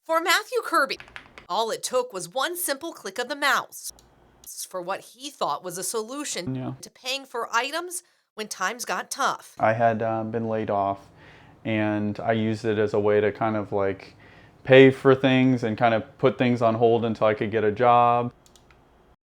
For Matthew Kirby, all it took was one simple click of the mouse for what he thought was a solution to paying for items when times got tough. I had been laid off, and I used it as a way to kind of like pay for things and kind of put things on hold until I could get a job.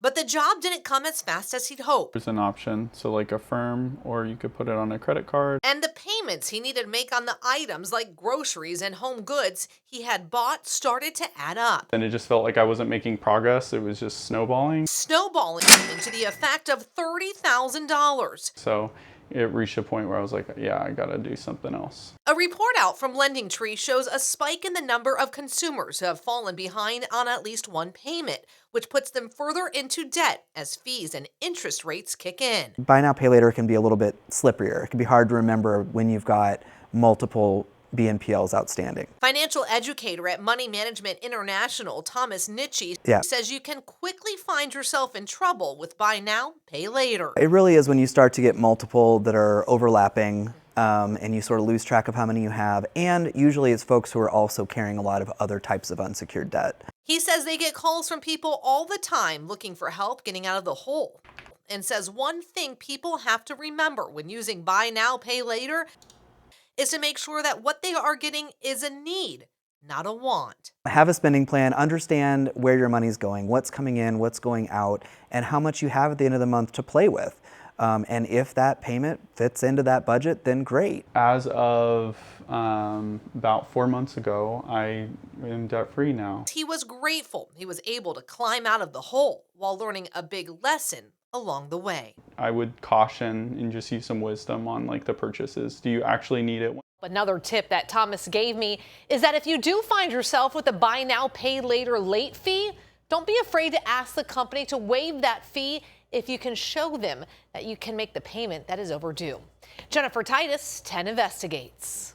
But the job didn't come as fast as he'd hoped. There's an option, so like a firm, or you could put it on a credit card. And the payments he needed to make on the items like groceries and home goods he had bought started to add up. And it just felt like I wasn't making progress. It was just snowballing. Snowballing into the effect of $30,000. So it reached a point where I was like, yeah, I gotta do something else. A report out from LendingTree shows a spike in the number of consumers who have fallen behind on at least one payment, which puts them further into debt as fees and interest rates kick in. Buy now, pay later can be a little bit slipperier. It can be hard to remember when you've got multiple BNPLs outstanding. Financial educator at Money Management International, Thomas Nitsche, says you can quickly find yourself in trouble with buy now, pay later. It really is when you start to get multiple that are overlapping and you sort of lose track of how many you have. And usually it's folks who are also carrying a lot of other types of unsecured debt. He says they get calls from people all the time looking for help getting out of the hole, and says one thing people have to remember when using buy now, pay later is to make sure that what they are getting is a need, not a want. Have a spending plan, understand where your money's going, what's coming in, what's going out, and how much you have at the end of the month to play with. And if that payment fits into that budget, then great. As of about 4 months ago, I am debt-free now. He was grateful he was able to climb out of the hole while learning a big lesson along the way. I would caution and just use some wisdom on like the purchases. Do you actually need it? Another tip that Thomas gave me is that if you do find yourself with a buy now, pay later late fee, don't be afraid to ask the company to waive that fee if you can show them that you can make the payment that is overdue. Jennifer Titus, 10 Investigates.